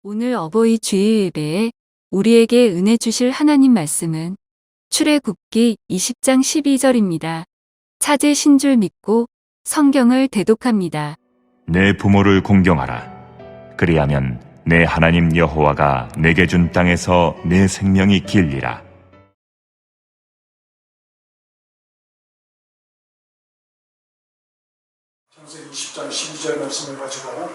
오늘 어버이 주일 예배에 우리에게 은혜 주실 하나님 말씀은 출애굽기 20장 12절입니다. 찾으신 줄 믿고 성경을 대독합니다. 내 부모를 공경하라. 그리하면 내 하나님 여호와가 내게 준 땅에서 내 생명이 길리라. 창세기 20장 12절 말씀을 가지고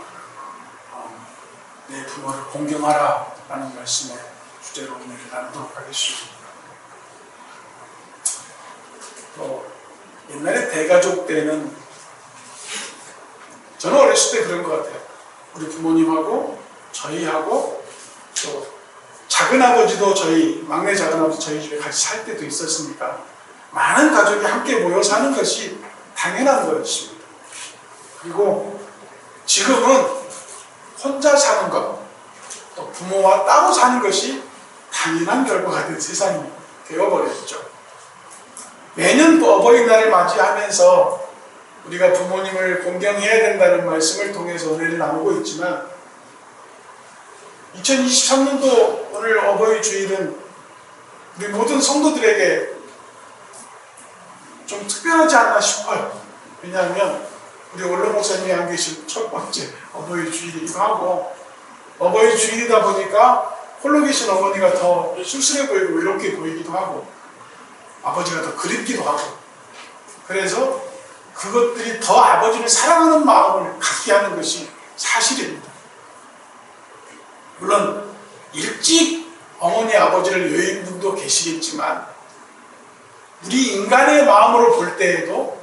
내 부모를 공경하라 라는 말씀의 주제로 오늘 나누도록 하겠습니다. 옛날에 대가족 때는 저는 어렸을 때 그런 것 같아요. 우리 부모님하고 저희하고 또 작은아버지도 저희 막내 작은아버지 저희 집에 같이 살 때도 있었으니까 많은 가족이 함께 모여 사는 것이 당연한 거였습니다. 그리고 지금은 혼자 사는 것, 또 부모와 따로 사는 것이 당연한 결과가 된 세상이 되어버렸죠. 매년 어버이날을 맞이하면서 우리가 부모님을 공경해야 된다는 말씀을 통해서 은혜를 나누고 있지만 2023년도 오늘 어버이 주일은 우리 모든 성도들에게 좀 특별하지 않나 싶어요. 왜냐하면 우리 원로 목사님이 안 계신 첫 번째 어버이 주일이기도 하고 어버이 주일이다 보니까 홀로 계신 어머니가 더 쓸쓸해 보이고 외롭게 보이기도 하고 아버지가 더 그립기도 하고 그래서 그것들이 더 아버지를 사랑하는 마음을 갖게 하는 것이 사실입니다. 물론 일찍 어머니 아버지를 여인 분도 계시겠지만 우리 인간의 마음으로 볼 때에도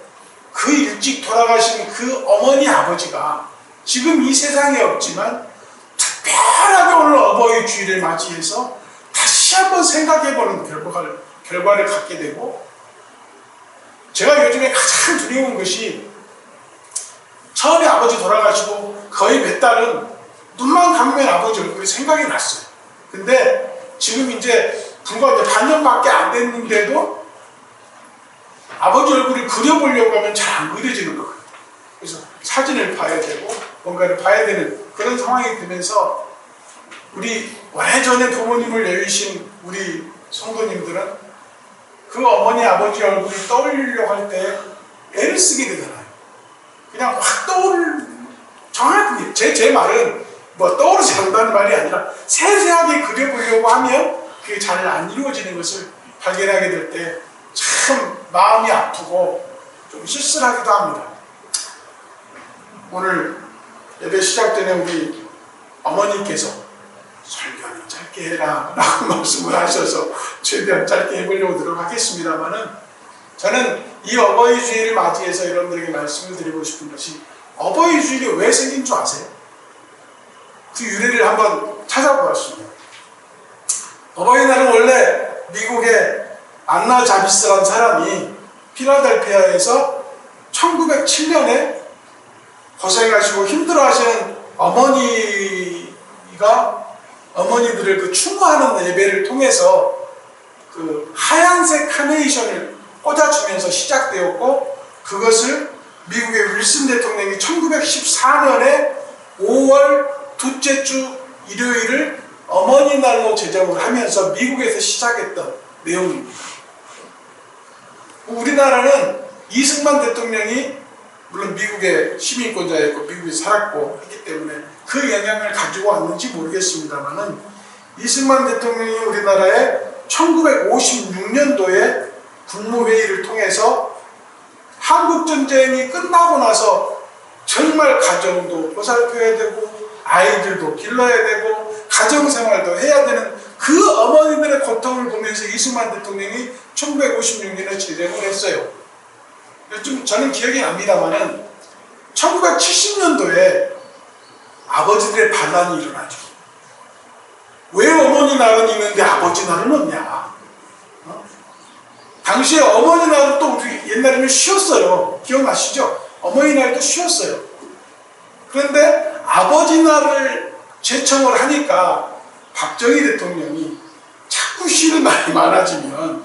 그 일찍 돌아가신 그 어머니 아버지가 지금 이 세상에 없지만 특별하게 오늘 어버이 주일을 맞이해서 다시 한번 생각해보는 결과를 갖게 되고 제가 요즘에 가장 두려운 것이 처음에 아버지 돌아가시고 거의 몇 달은 눈만 감으면 아버지 얼굴이 생각이 났어요. 근데 지금 이제 불과 반년밖에 안 됐는데도 아버지 얼굴을 그려보려고 하면 잘 안 그려지는 것 같아요. 그래서 사진을 봐야 되고 뭔가를 봐야 되는 그런 상황이 되면서 우리 오래전에 부모님을 내리신 우리 성도님들은 그 어머니 아버지 얼굴을 떠올리려고 할 때 애를 쓰게 되잖아요. 그냥 확 정확히 제 말은 뭐 떠오르지 않는다는 말이 아니라 세세하게 그려보려고 하면 그게 잘 안 이루어지는 것을 발견하게 될 때 참 마음이 아프고 좀 쓸쓸하기도 합니다. 오늘 예배 시작 전에 우리 어머니께서 설교는 짧게 해라 라고 말씀을 하셔서 최대한 짧게 해보려고 노력하겠습니다만은 저는 이 어버이 주일을 맞이해서 여러분들에게 말씀을 드리고 싶은 것이 어버이 주일이 왜 생긴 줄 아세요? 그 유래를 한번 찾아보았습니다. 어버이날은 원래 미국의 안나 자비스라는 사람이 필라델피아에서 1907년에 고생하시고 힘들어하시는 어머니들을 그 추모하는 예배를 통해서 그 하얀색 카네이션을 꽂아주면서 시작되었고 그것을 미국의 윌슨 대통령이 1914년에 5월 둘째 주 일요일을 어머니날로 제정을 하면서 미국에서 시작했던 내용입니다. 우리나라는 이승만 대통령이 물론 미국의 시민권자였고 미국에서 살았고 했기 때문에 그 영향을 가지고 왔는지 모르겠습니다만은 이승만 대통령이 우리나라에 1956년도에 국무회의를 통해서 한국전쟁이 끝나고 나서 정말 가정도 보살펴야 되고 아이들도 길러야 되고 가정생활도 해야 되는 그 어머니들의 고통을 보면서 이승만 대통령이 1956년에 제정을 했어요. 좀 저는 기억이 납니다만은 1970년도에 아버지들의 반란이 일어나죠. 왜 어머니 날은 있는데 아버지 날은 없냐? 당시에 어머니 날은 또 우리 옛날에는 쉬었어요. 기억나시죠? 어머니 날도 쉬었어요. 그런데 아버지 날을 제청을 하니까 박정희 대통령이 자꾸 쉬는 날이 많아지면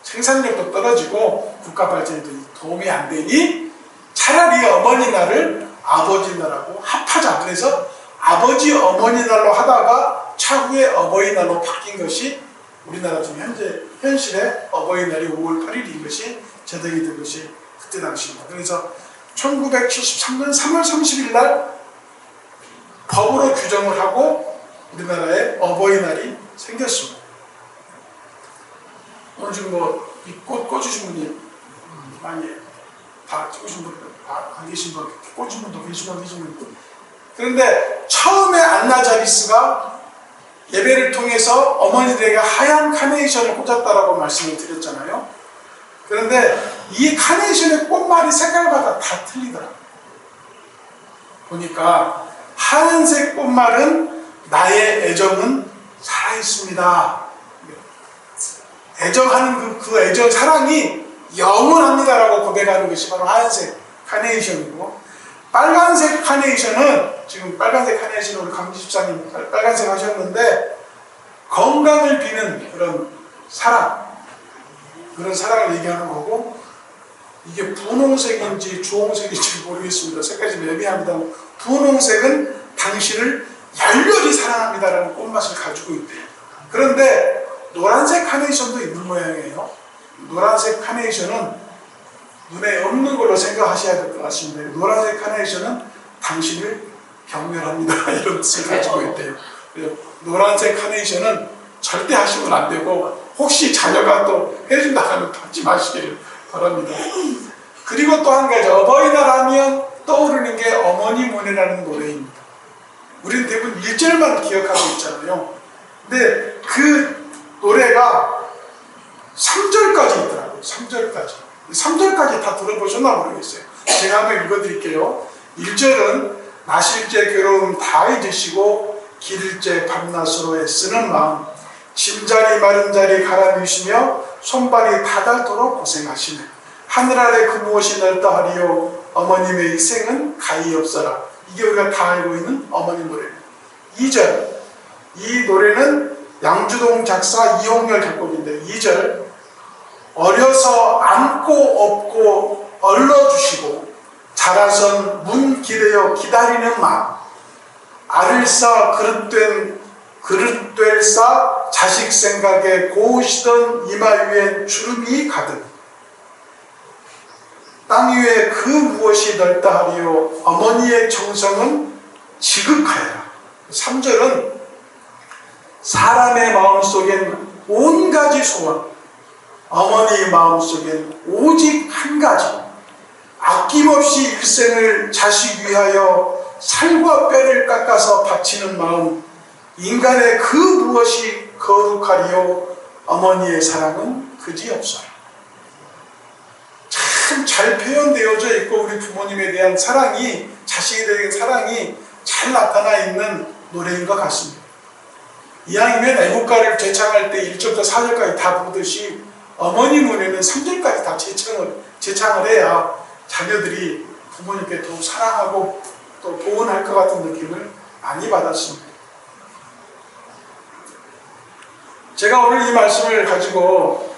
생산력도 떨어지고 국가 발전에도 도움이 안 되니 차라리 어머니 날을 아버지 날하고 합하자. 그래서 아버지 어머니 날로 하다가 차후에 어버이날로 바뀐 것이 우리나라 지금 현실의 어버이날이 5월 8일인 것이 제정이 된 것이 그때 당시입니다. 그래서 1973년 3월 30일 날 법으로 규정을 하고 우리나라에 어버이날이 생겼습니다. 오늘 지금 이 꽃 꽂으신 분이 많이 다 찍으신 분, 안 계신 분, 꽂은 분도 계시고 안 계신 분. 그런데 처음에 안나자리스가 예배를 통해서 어머니들에게 하얀 카네이션을 꽂았다라고 말씀을 드렸잖아요. 그런데 이 카네이션의 꽃말이 색깔마다 다 틀리더라고요. 보니까 하얀색 꽃말은 나의 애정은 살아있습니다. 애정하는 그 애정, 사랑이 영원합니다라고 고백하는 것이 바로 하얀색 카네이션이고, 빨간색 카네이션은, 지금 빨간색 카네이션은 우리 강지 집사님 빨간색 하셨는데, 건강을 비는 그런 사랑, 그런 사랑을 얘기하는 거고, 이게 분홍색인지 주홍색인지 모르겠습니다. 색깔이 좀 애매합니다. 분홍색은 당신을 열렬히 사랑합니다라는 꽃맛을 가지고 있대요. 그런데 노란색 카네이션도 있는 모양이에요. 노란색 카네이션은 눈에 없는 걸로 생각하셔야 될 것 같습니다. 노란색 카네이션은 당신을 경멸합니다. 이런 뜻을 가지고 있대요. 노란색 카네이션은 절대 하시면 안 되고, 혹시 자녀가 또 해준다 하면 하지 마시기를 바랍니다. 그리고 또 한 가지, 어버이날 하면 떠오르는 게 어머니 문이라는 노래입니다. 우리는 대부분 1절만 기억하고 있잖아요. 근데 그 노래가 3절까지 있더라고요. 3절까지 다 들어보셨나 모르겠어요. 제가 한번 읽어드릴게요. 1절은 나실제 괴로움 다 잊으시고 기를제 밤낮으로 애쓰는 마음, 짐자리 마른자리 갈아미시며 손발이 다닳도록 고생하시네. 하늘 아래 그 무엇이 넓다 하리요 어머님의 희생은 가히 없어라. 이게 우리가 다 알고 있는 어머니 노래입니다. 2절, 이 노래는 양주동 작사 이홍렬 작곡인데, 2절, 어려서 안고 업고 얼러주시고 자라선 문 기대어 기다리는 마음, 알을 쌓 그릇될 쌓 자식 생각에 고우시던 이마 위엔 주름이 가득, 땅 위에 그 무엇이 넓다 하리요 어머니의 정성은 지극하여라. 3절은 사람의 마음속엔 온 가지 소원, 어머니의 마음속엔 오직 한 가지, 아낌없이 일생을 자식 위하여 살과 뼈를 깎아서 바치는 마음, 인간의 그 무엇이 거룩하리요 어머니의 사랑은 그지없어라. 참 잘 표현되어져 있고, 우리 부모님에 대한 사랑이, 자식에 대한 사랑이 잘 나타나 있는 노래인 것 같습니다. 이왕이면 애국가를 제창할 때 1절부터 4절까지 다 부르듯이 어머니 문에는 3절까지 다 제창을 해야 자녀들이 부모님께 더욱 사랑하고 또 보은할 것 같은 느낌을 많이 받았습니다. 제가 오늘 이 말씀을 가지고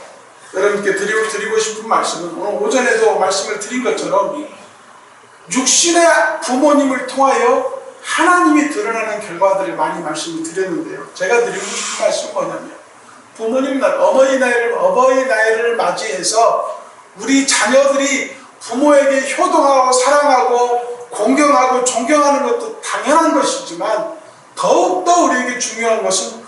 여러분께 드리고 싶은 말씀은, 오늘 오전에도 말씀을 드린 것처럼 육신의 부모님을 통하여 하나님이 드러나는 결과들을 많이 말씀을 드렸는데요. 제가 드리고 싶은 말씀은 뭐냐면, 부모님 날, 어버이날을 맞이해서 우리 자녀들이 부모에게 효동하고 사랑하고 공경하고 존경하는 것도 당연한 것이지만, 더욱더 우리에게 중요한 것은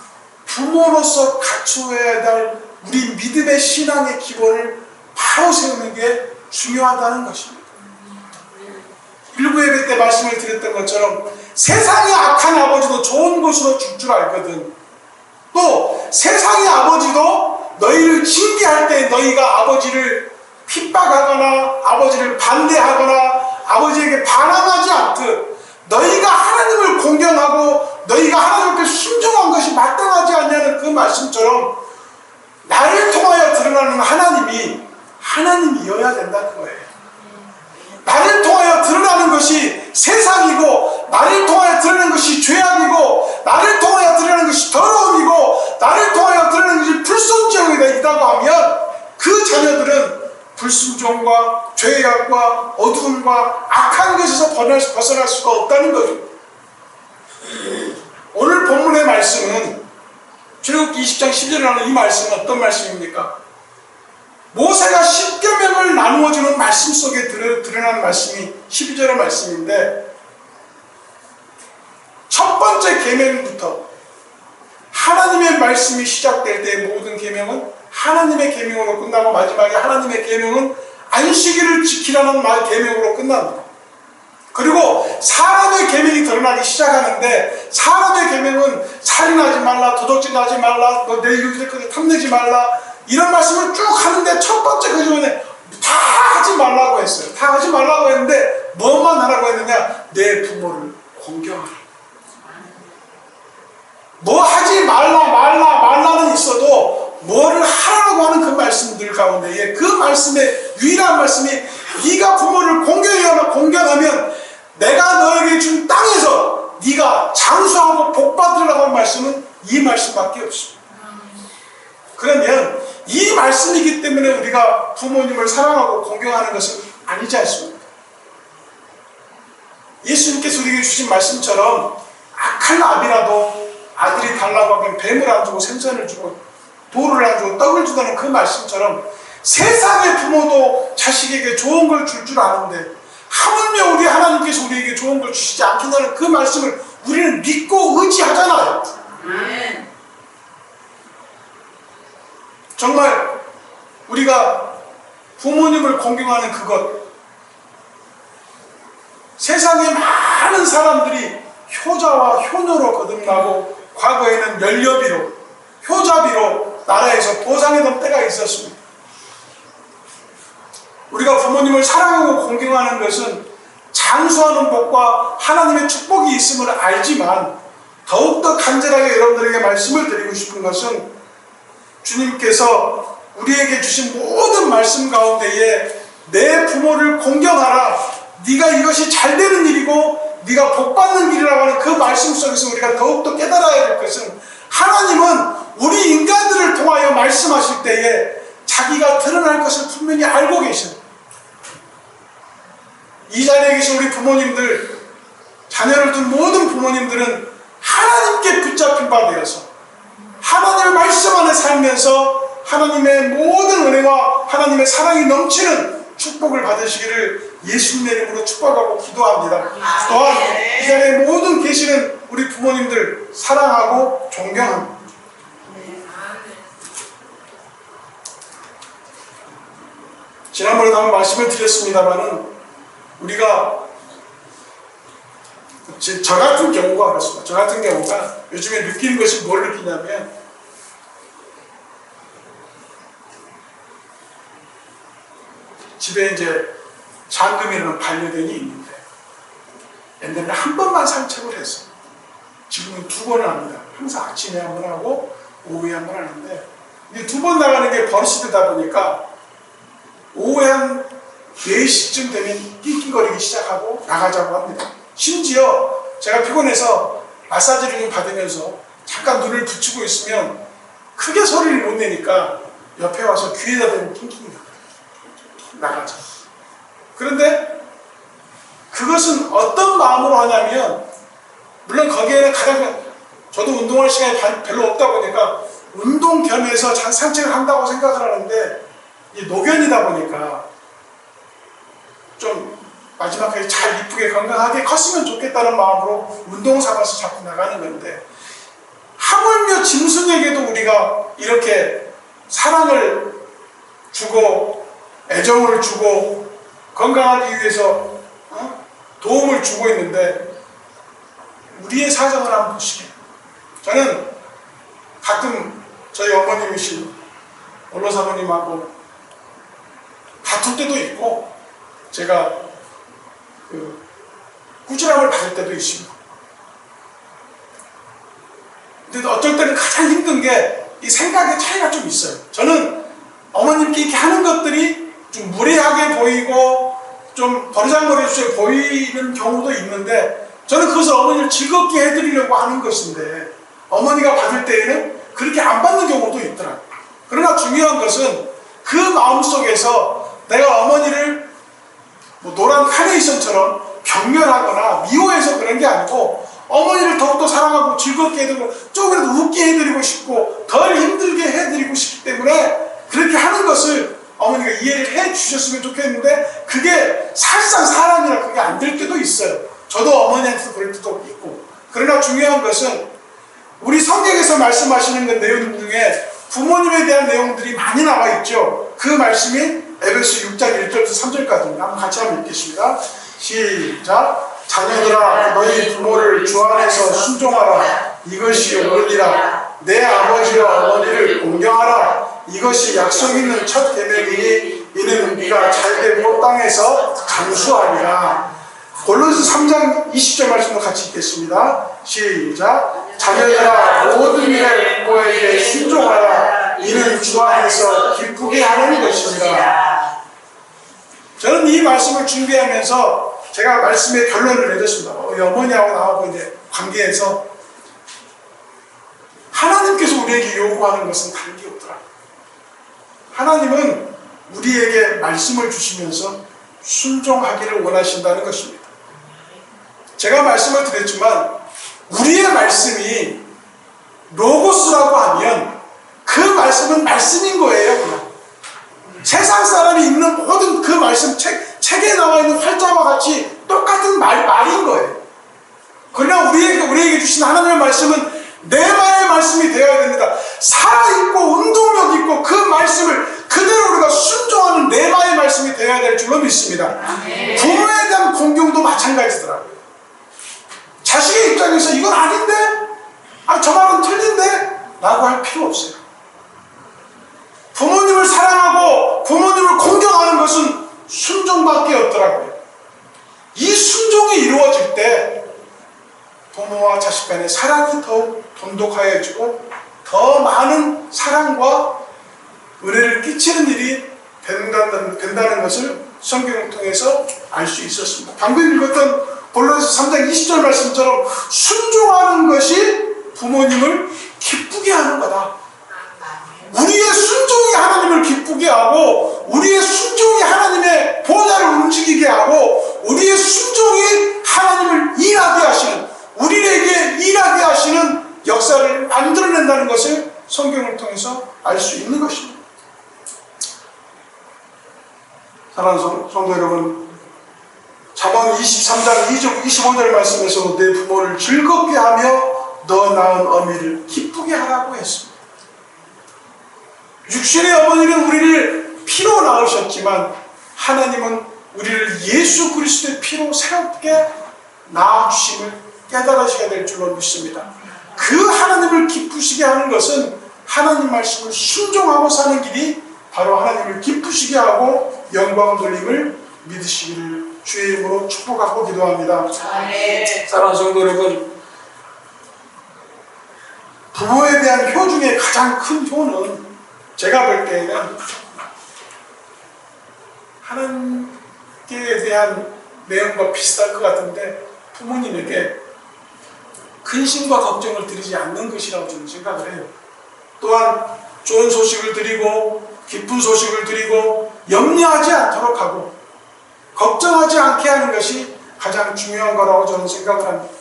부모로서 갖추어야 할 우리 믿음의 신앙의 기본을 바로 세우는 게 중요하다는 것입니다. 일부 예배 때 말씀을 드렸던 것처럼 세상의 악한 아버지도 좋은 곳으로 줄 줄 알거든. 또 세상의 아버지도 너희를 징계할 때 너희가 아버지를 핍박하거나 아버지를 반대하거나 아버지에게 반항하지 않듯 너희가 하나님을 공경하고 너희가 하나님께 순종한 것이 마땅하지 않냐는 그 말씀처럼, 나를 통하여 드러나는 하나님이 하나님이어야 된다는 거예요. 나를 통하여 드러나는 것이 세상이고, 나를 통하여 드러나는 것이 죄악이고, 나를 통하여 드러나는 것이 더러움이고, 나를 통하여 드러나는 것이 불순종이다고 하면 그 자녀들은 불순종과 죄악과 어두움과 악한 것에서 벗어날 수가 없다는 거죠. 오늘 본문의 말씀은 출애굽기 20장 10절에 나오는 이 말씀은 어떤 말씀입니까? 모세가 십계명을 나누어주는 말씀 속에 드러난 말씀이 12절의 말씀인데, 첫 번째 계명부터 하나님의 말씀이 시작될 때 모든 계명은 하나님의 계명으로 끝나고, 마지막에 하나님의 계명은 안식일을 지키라는 계명으로 끝납니다. 그리고 사람의 계명이 드러나기 시작하는데, 사람의 계명은 살인하지 말라, 도둑질하지 말라, 너 내 유기를 탐내지 말라, 이런 말씀을 쭉 하는데, 첫 번째 그 전에 다 하지 말라고 했어요. 다 하지 말라고 했는데 뭐만 하라고 했느냐? 내 부모를 공경하라. 뭐 하지 말라는 있어도 뭐를 하라고 하는 그 말씀들 가운데에 그 말씀의 유일한 말씀이, 네가 부모를 공경하면 내가 너에게 준 땅에서 네가 장수하고 복받으라고 하는 말씀은 이 말씀밖에 없습니다. 그러면 이 말씀이기 때문에 우리가 부모님을 사랑하고 공경하는 것은 아니지 않습니까? 예수님께서 우리에게 주신 말씀처럼 악한 아비라도 아들이 달라고 하면 뱀을 안 주고 생선을 주고 돌을 안 주고 떡을 주다는 그 말씀처럼, 세상의 부모도 자식에게 좋은 걸 줄 줄 아는데 하물며 우리 하나님께서 우리에게 좋은 걸 주시지 않겠다는 그 말씀을 우리는 믿고 의지하잖아요. 정말 우리가 부모님을 공경하는 그것, 세상에 많은 사람들이 효자와 효녀로 거듭나고 과거에는 연료비로, 효자비로 나라에서 보상해던 때가 있었습니다. 우리가 부모님을 사랑하고 공경하는 것은 장수하는 복과 하나님의 축복이 있음을 알지만, 더욱더 간절하게 여러분들에게 말씀을 드리고 싶은 것은, 주님께서 우리에게 주신 모든 말씀 가운데에 내 부모를 공경하라, 네가 이것이 잘 되는 일이고 네가 복받는 일이라고 하는 그 말씀 속에서 우리가 더욱더 깨달아야 될 것은, 하나님은 우리 인간들을 통하여 말씀하실 때에 자기가 드러날 것을 분명히 알고 계십니다. 이 자리에 계신 우리 부모님들, 자녀를 둔 모든 부모님들은 하나님께 붙잡힌 바 되어서 하나님의 말씀 안에 살면서 하나님의 모든 은혜와 하나님의 사랑이 넘치는 축복을 받으시기를 예수님의 이름으로 축복하고 기도합니다. 또한 이 자리에 모든 계시는 우리 부모님들 사랑하고 존경합니다. 지난번에도 한번 말씀을 드렸습니다만은, 우리가 저 같은 경우가 그렇습니다. 저 같은 경우가 요즘에 느끼는 것이 뭘 느끼냐면, 집에 이제 장금이라는 반려견이 있는데, 옛날에는 한 번만 산책을 했어요. 지금은 2번을 합니다. 항상 아침에 한 번 하고 오후에 한 번 하는데, 이제 2번 나가는 게 버릇이 되다 보니까 오후에 한 4시쯤 되면 낑낑거리기 시작하고 나가자고 합니다. 심지어 제가 피곤해서 마사지를 좀 받으면서 잠깐 눈을 붙이고 있으면 크게 소리를 못 내니까 옆에 와서 귀에다 대고 낑낑 나가자. 그런데 그것은 어떤 마음으로 하냐면, 물론 거기에는 가장, 저도 운동할 시간이 별로 없다 보니까 운동 겸해서 산책을 한다고 생각을 하는데, 이 노견이다 보니까 좀 마지막까지 잘 이쁘게 건강하게 컸으면 좋겠다는 마음으로 운동 삼아서 자꾸 나가는 건데, 하물며 짐승에게도 우리가 이렇게 사랑을 주고 애정을 주고 건강하기 위해서 도움을 주고 있는데, 우리의 사정을 한번 보시게. 저는 가끔 저희 어머님이신 원로 사모님하고 다툴 때도 있고, 제가 꾸지람을 받을 때도 있습니다. 근데 어쩔 때는 가장 힘든 게 이 생각의 차이가 좀 있어요. 저는 어머님께 이렇게 하는 것들이 좀 무례하게 보이고 좀 버르장머리에 보이는 경우도 있는데, 저는 그것을 어머니를 즐겁게 해드리려고 하는 것인데, 어머니가 받을 때에는 그렇게 안 받는 경우도 있더라고요. 그러나 중요한 것은 그 마음속에서 내가 어머니를 노란 카네이션처럼 경멸하거나 미워해서 그런 게 아니고, 어머니를 더욱더 사랑하고 즐겁게 해드리고 조금이라도 웃게 해드리고 싶고 덜 힘들게 해드리고 싶기 때문에 그렇게 하는 것을 어머니가 이해를 해 주셨으면 좋겠는데 그게 사실상 사람이라 그게 안 될 때도 있어요. 저도 어머니한테도 그럴 때도 있고. 그러나 중요한 것은 우리 성경에서 말씀하시는 그 내용 중에 부모님에 대한 내용들이 많이 나와 있죠. 그 말씀이 에베소 6장 1절부터 3절까지입니다. 한번 같이 한번 읽겠습니다. 시작. 자녀들아 너희 부모를 주 안에서 순종하라. 이것이 옳으리라. 내 아버지와 어머니를 공경하라. 이것이 약속 있는 첫 계명이니 이는 네가 잘되고 땅에서 장수하리라. 골로새 3장 20절 말씀도 같이 읽겠습니다. 시작. 자녀들아 모든 일에 부모에게 순종하라. 이는 주 안에서 기쁘게 하는 것입니다. 저는 이 말씀을 준비하면서 제가 말씀의 결론을 내렸습니다. 어머니하고 나하고 이제 관계에서 하나님께서 우리에게 요구하는 것은 다른 게 없더라. 하나님은 우리에게 말씀을 주시면서 순종하기를 원하신다는 것입니다. 제가 말씀을 드렸지만 우리의 말씀이 로고스라고 하면 그 말씀은 말씀인 거예요. 그냥. 세상 사람이 읽는 모든 그 말씀 책에 나와 있는 활자와 같이 똑같은 말인 거예요. 그러나 우리에게 주신 하나님의 말씀은 내 말의 말씀이 되어야 됩니다. 살아있고 운동력 있고 그 말씀을 그대로 우리가 순종하는 내 말의 말씀이 되어야 될 줄로 믿습니다. 부모에 대한 공경도 마찬가지더라고요. 자식의 입장에서 이건 아닌데? 저 말은 틀린데? 라고 할 필요 없어요. 부모님을 사랑하고 부모님을 공경하는 것은 순종밖에 없더라고요. 이 순종이 이루어질 때 부모와 자식 간의 사랑이 더욱 돈독하여지고 더 많은 사랑과 은혜를 끼치는 일이 된다는 것을 성경을 통해서 알 수 있었습니다. 방금 읽었던 골로새 3장 20절 말씀처럼 순종하는 것이 부모님을 기쁘게 하는 거다. 우리의 순종이 하나님을 기쁘게 하고 우리의 순종이 하나님의 보좌를 움직이게 하고 우리의 순종이 하나님을 일하게 하시는 우리에게 일하게 하시는 역사를 만들어낸다는 것을 성경을 통해서 알 수 있는 것입니다. 사랑하는 성도 여러분, 잠언 23장 25절 말씀에서 내 부모를 즐겁게 하며 너 낳은 어미를 기쁘게 하라고 했습니다. 육신의 어머니는 우리를 피로 낳으셨지만 하나님은 우리를 예수 그리스도의 피로 새롭게 낳아주심을 깨달으셔야 될 줄로 믿습니다. 그 하나님을 기쁘시게 하는 것은 하나님 말씀을 순종하고 사는 길이 바로 하나님을 기쁘시게 하고 영광 돌림을 믿으시기를 주의 이름으로 축복하고 기도합니다. 사랑하는 성도 여러분, 부모에 대한 효 중에 가장 큰 효는 제가 볼 때에는 하나님께 대한 내용과 비슷할 것 같은데 부모님에게 근심과 걱정을 드리지 않는 것이라고 저는 생각을 해요. 또한 좋은 소식을 드리고 기쁜 소식을 드리고 염려하지 않도록 하고 걱정하지 않게 하는 것이 가장 중요한 거라고 저는 생각을 합니다.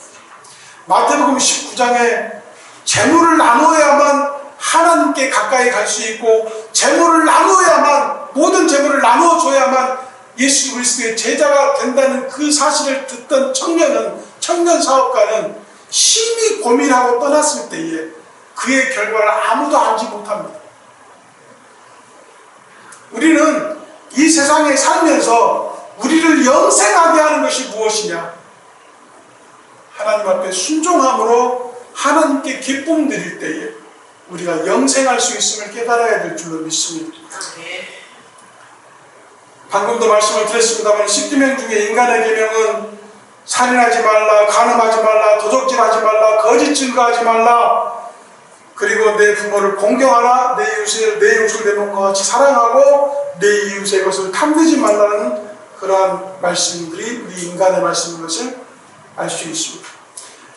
마태복음 19장에 재물을 나누어야만 하나님께 가까이 갈 수 있고 재물을 나누어야만 모든 재물을 나누어줘야만 예수 그리스도의 제자가 된다는 그 사실을 듣던 청년 사업가는 심히 고민하고 떠났을 때에 그의 결과를 아무도 알지 못합니다. 우리는 이 세상에 살면서 우리를 영생하게 하는 것이 무엇이냐? 하나님 앞에 순종함으로 하나님께 기쁨 드릴 때에 우리가 영생할 수 있음을 깨달아야 될 줄로 믿습니다. 방금도 말씀을 드렸습니다만 10계명 중에 인간의 계명은 살인하지 말라, 간음하지 말라, 도적질하지 말라, 거짓 증거하지 말라, 그리고 내 부모를 공경하라, 내 이웃을 내 몸과 같이 사랑하고 내 이웃의 것을 탐내지 말라는 그러한 말씀들이 우리 인간의 말씀인 것을 알 수 있습니다.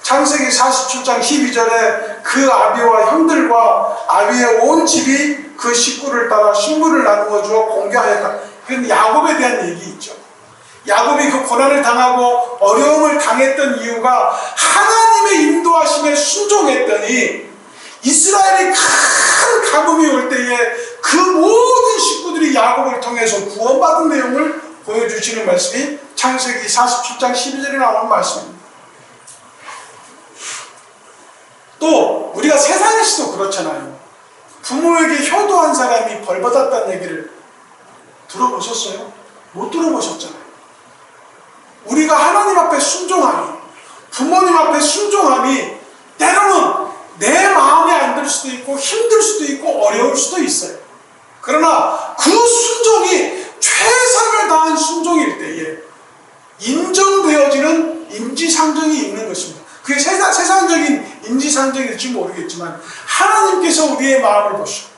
창세기 47장 12절에 그 아비와 형들과 아비의 온 집이 그 식구를 따라 식물을 나누어 주어 공경하였다. 그건 야곱에 대한 얘기 있죠. 야곱이 그 고난을 당하고 어려움을 당했던 이유가 하나님의 인도하심에 순종했더니 이스라엘이 큰 가뭄이 올 때에 그 모든 식구들이 야곱을 통해서 구원받은 내용을 보여주시는 말씀이 창세기 47장 12절에 나오는 말씀입니다. 또 우리가 세상에서도 그렇잖아요. 부모에게 효도한 사람이 벌받았다는 얘기를 들어보셨어요? 못 들어보셨잖아요. 우리가 하나님 앞에 순종함이, 부모님 앞에 순종함이 때로는 내 마음에 안 들 수도 있고 힘들 수도 있고 어려울 수도 있어요. 그러나 그 순종이 최선을 다한 순종일 때에 인정되어지는 인지상정이 있는 것입니다. 그게 세상적인 인지상정일지 모르겠지만 하나님께서 우리의 마음을 보시고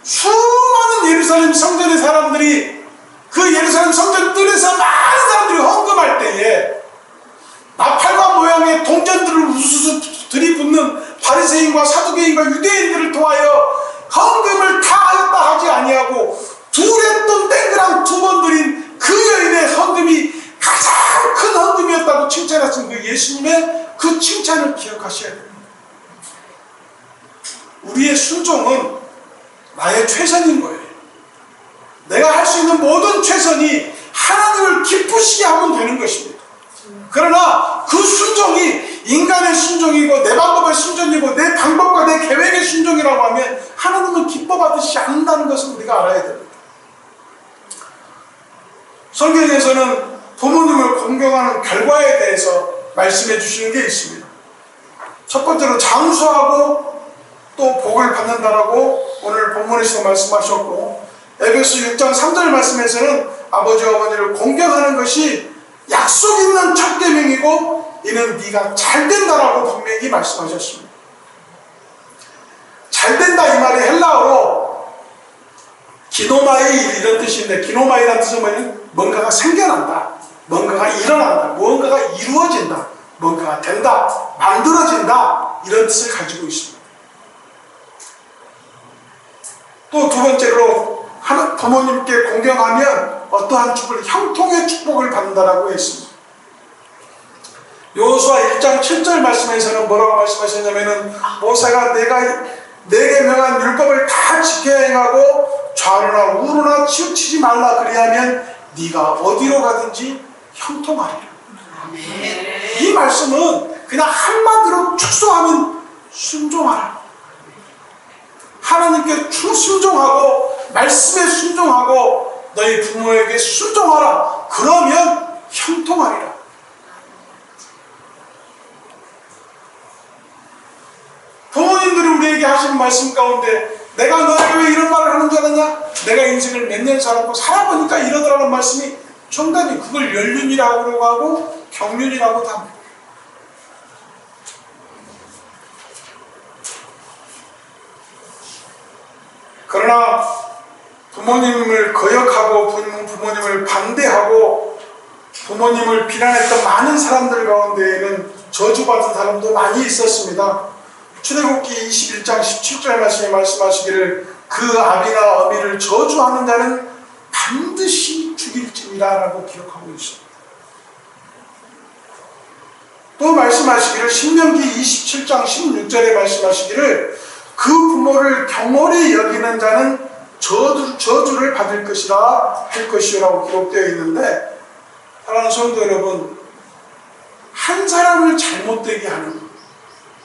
수많은 예루살렘 성전의 사람들이 그 예루살렘 성전 뜰에서 많은 사람들이 헌금할 때에 나팔과 모양의 동전들을 우수수 들이붓는 바리새인과 사두개인과 유대인들을 통하여 헌금을 다 하였다 하지 아니하고 두레돈 땡그랑 2번 드린 그 여인의 헌금이 가장 큰 헌금이었다고 칭찬하신 그 예수님의 그 칭찬을 기억하셔야 됩니다. 우리의 순종은 나의 최선인 거예요. 내가 할 수 있는 모든 최선이 하나님을 기쁘시게 하면 되는 것입니다. 그러나 그 순종이 인간의 순종이고 내 방법의 순종이고 내 방법과 내 계획의 순종이라고 하면 하나님은 기뻐받으시지 않는다는 것을 우리가 알아야 됩니다. 성경에서는 부모님을 공경하는 결과에 대해서 말씀해 주시는 게 있습니다. 첫 번째로 장수하고 또 복을 받는다라고 오늘 본문에서 말씀하셨고, 에베소 6장 3절 말씀에서는 아버지와 어머니를 공경하는 것이 약속 있는 첫 계명이고 이는 네가 잘된다라고 분명히 말씀하셨습니다. 잘된다 이 말이 헬라어로 기노마이 이런 뜻인데, 기노마이라는 뜻은 뭐냐면 뭔가가 생겨난다, 뭔가가 일어난다, 뭔가가 이루어진다, 뭔가가 된다, 만들어진다, 이런 뜻을 가지고 있습니다. 또 두 번째로 부모님께 공경하면 어떠한 축복을, 형통의 축복을 받는다라고 했습니다. 여호수아 1장 7절 말씀에서는 뭐라고 말씀하셨냐면은 모세가 내게 명한 율법을 다 지켜 행하고 좌로나 우로나 치우치지 말라, 그리하면 네가 어디로 가든지 형통하리라. 이 말씀은 그냥 한마디로 축소하면 순종하라. 하나님께 순종하고 말씀에 순종하고 너희 부모에게 순종하라. 그러면 형통하리라. 부모님들이 우리에게 하신 말씀 가운데 내가 너에게 왜 이런 말을 하는 줄 알았냐? 내가 인생을 몇 년 살았고 살아보니까 이러더라는 말씀이 정답이, 그걸 연륜이라고 하고 경륜이라고도 합니다. 그러나 부모님을 거역하고 부모님을 반대하고 부모님을 비난했던 많은 사람들 가운데에는 저주받은 사람도 많이 있었습니다. 출애굽기 21장 17절 말씀에 말씀하시기를 그 아비나 어미를 저주하는 자는 반드시 죽일지니라 라고 기록하고 있습니다. 또 말씀하시기를 신명기 27장 16절에 말씀하시기를 그 부모를 경홀히 여기는 자는 저주를 받을 것이라 할 것이라고 기록되어 있는데, 사랑하는 성도 여러분, 한 사람을 잘못되게 하는,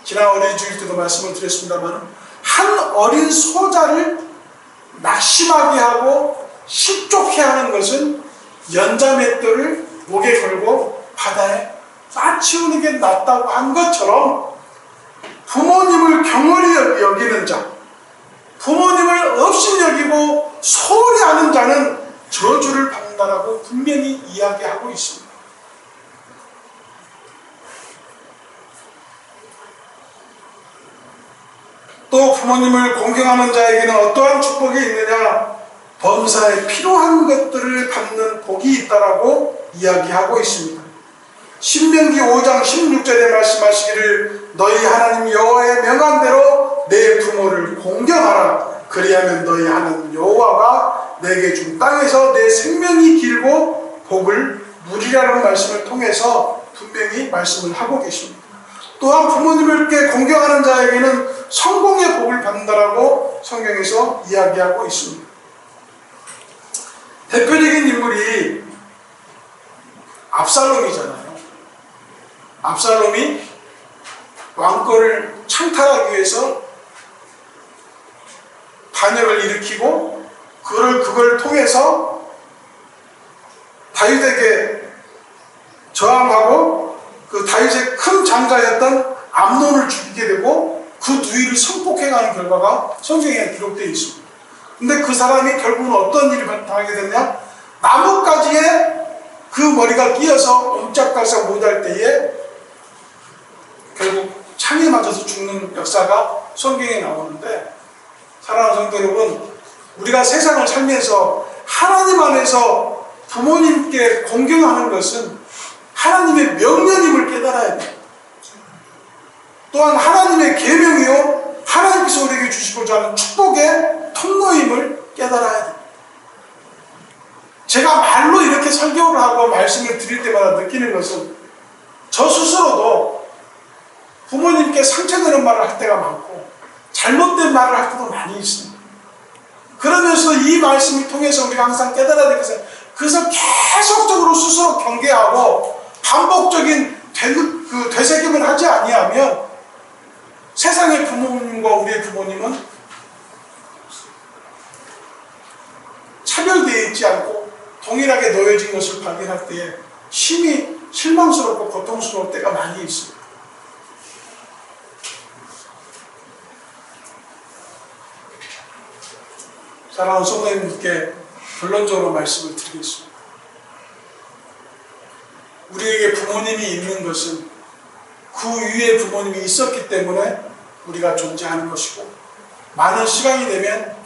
지난 어린이 주일 때도 말씀을 드렸습니다만, 한 어린 소자를 낙심하게 하고 실족해 하는 것은 연자맷돌을 목에 걸고 바다에 빠치우는 게 낫다고 한 것처럼, 부모님을 경홀히 여기는 자, 부모님을 업신여기고 소홀히 하는 자는 저주를 받는다라고 분명히 이야기하고 있습니다. 또 부모님을 공경하는 자에게는 어떠한 축복이 있느냐? 범사에 필요한 것들을 받는 복이 있다라고 이야기하고 있습니다. 신명기 5장 16절에 말씀하시기를 너희 하나님 여호와의 명한 대로 내 부모를 공경하라. 그리하면 너희 하나님 여호와가 내게 준 땅에서 내 생명이 길고 복을 누리라는 말씀을 통해서 분명히 말씀을 하고 계십니다. 또한 부모님께 공경하는 자에게는 성공의 복을 받는다라고 성경에서 이야기하고 있습니다. 대표적인 인물이 압살롬이잖아요. 압살롬이 왕권을 창탈하기 위해서 반역을 일으키고 그걸 통해서 다윗에게 저항하고 그 다윗의 큰 장자였던 암논을 죽이게 되고 그 누이를 성폭행하는 결과가 성경에 기록되어 있습니다. 근데 그 사람이 결국은 어떤 일을 당하게 됐냐? 나뭇가지에 그 머리가 끼어서 옴짝달싹 못할 때에 결국 창에 맞아서 죽는 역사가 성경에 나오는데, 사랑하는 성도 여러분, 우리가 세상을 살면서 하나님 안에서 부모님께 공경하는 것은 하나님의 명령임을 깨달아야 돼요. 또한 하나님의 계명이요 하나님께서 우리에게 주시고자 하는 축복의 통로임을 깨달아야 돼요. 제가 말로 이렇게 설교를 하고 말씀을 드릴 때마다 느끼는 것은 저 스스로도 부모님께 상처되는 말을 할 때가 많고 잘못된 말을 할 때도 많이 있습니다. 그러면서 이 말씀을 통해서 우리가 항상 깨달아야 될 것은, 그래서 계속적으로 스스로 경계하고 반복적인 되새김을 하지 아니하면 세상의 부모님과 우리의 부모님은 차별되어 있지 않고 동일하게 놓여진 것을 발견할 때에 심히 실망스럽고 고통스러울 때가 많이 있습니다. 사랑하는 성도님께 결론적으로 말씀을 드리겠습니다. 우리에게 부모님이 있는 것은 그 위에 부모님이 있었기 때문에 우리가 존재하는 것이고, 많은 시간이 되면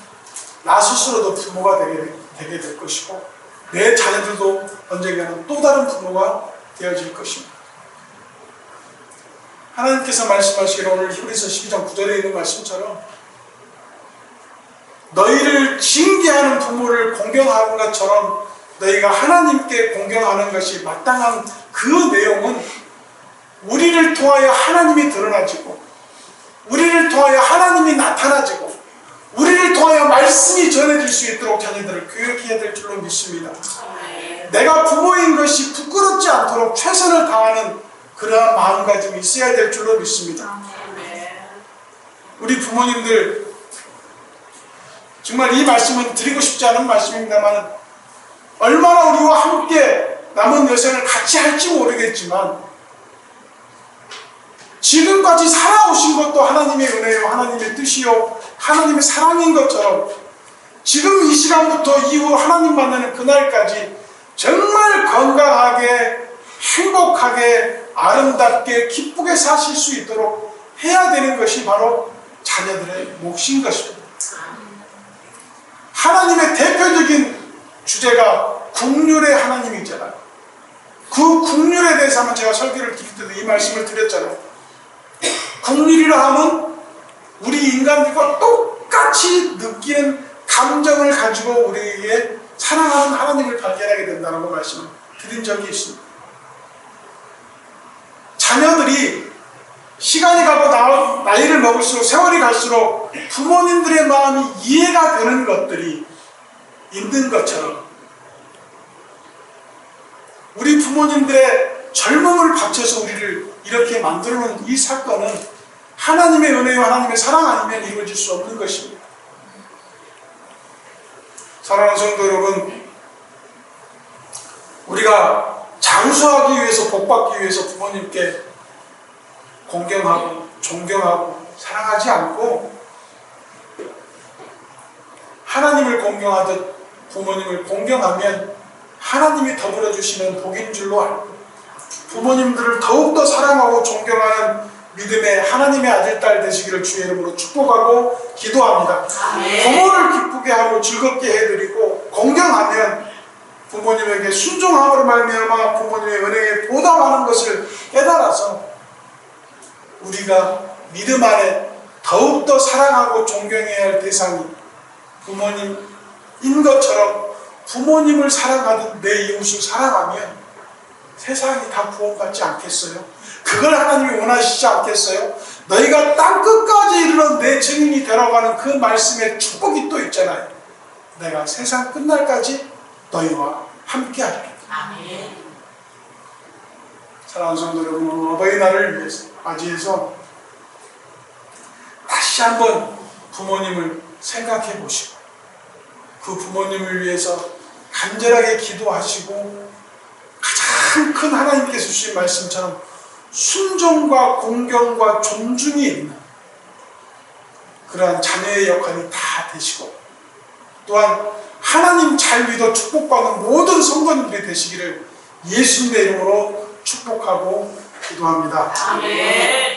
나 스스로도 부모가 되게 될 것이고, 내 자녀들도 언젠가는 또 다른 부모가 되어질 것입니다. 하나님께서 말씀하시기로 오늘 히브리서 12장 9절에 있는 말씀처럼 너희를 징계하는 부모를 공경하는 것처럼 너희가 하나님께 공경하는 것이 마땅한 그 내용은 우리를 통하여 하나님이 드러나지고, 우리를 통하여 하나님이 나타나지고, 우리를 통하여 말씀이 전해질 수 있도록 자녀들을 교육해야 될 줄로 믿습니다. 내가 부모인 것이 부끄럽지 않도록 최선을 다하는 그러한 마음가짐이 있어야 될 줄로 믿습니다. 우리 부모님들, 정말 이 말씀은 드리고 싶지 않은 말씀입니다만, 얼마나 우리와 함께 남은 여생을 같이 할지 모르겠지만 지금까지 살아오신 것도 하나님의 은혜요 하나님의 뜻이요 하나님의 사랑인 것처럼, 지금 이 시간부터 이후 하나님 만나는 그날까지 정말 건강하게 행복하게 아름답게 기쁘게 사실 수 있도록 해야 되는 것이 바로 자녀들의 몫인 것입니다. 하나님의 대표적인 주제가 국률의 하나님이잖아요. 그 국률에 대해서 한번 제가 설교를 드릴 때도 이 말씀을 드렸잖아요. 국률이라 하면 우리 인간들과 똑같이 느끼는 감정을 가지고 우리에게 사랑하는 하나님을 발견하게 된다는 말씀을 드린 적이 있습니다. 자녀들이 시간이 가고 나이를 먹을수록, 세월이 갈수록 부모님들의 마음이 이해가 되는 것들이 있는 것처럼, 우리 부모님들의 젊음을 바쳐서 우리를 이렇게 만들어놓은 이 사건은 하나님의 은혜와 하나님의 사랑 아니면 이루어질 수 없는 것입니다. 사랑하는 성도 여러분, 우리가 장수하기 위해서, 복받기 위해서 부모님께 공경하고 존경하고 사랑하지 않고 하나님을 공경하듯 부모님을 공경하면 하나님이 더불어 주시는 복인 줄로 알고, 부모님들을 더욱더 사랑하고 존경하는 믿음의 하나님의 아들, 딸 되시기를 주의 이름으로 축복하고 기도합니다. 부모를 기쁘게 하고 즐겁게 해드리고 공경하면 부모님에게 순종함으로 말미암아 부모님의 은혜에 보답하는 것을 깨달아서 우리가 믿음 안에 더욱더 사랑하고 존경해야 할 대상이 부모님인 것처럼 부모님을 사랑하듯 내 이웃을 사랑하면 세상이 다 구원받지 않겠어요? 그걸 하나님이 원하시지 않겠어요? 너희가 땅끝까지 이르러 내 증인이 되어가는 그 말씀에 축복이 또 있잖아요. 내가 세상 끝날까지 너희와 함께하리라. 아멘. 사랑하는 성도 여러분, 오늘 어버이날을 위해서 맞이해서 다시 한번 부모님을 생각해 보시고 그 부모님을 위해서 간절하게 기도하시고 가장 큰 하나님께서 주신 말씀처럼 순종과 공경과 존중이 있는 그러한 자녀의 역할이 다 되시고 또한 하나님 잘 믿어 축복받는 모든 성도님들이 되시기를 예수님의 이름으로 축복하고 기도합니다. 아멘.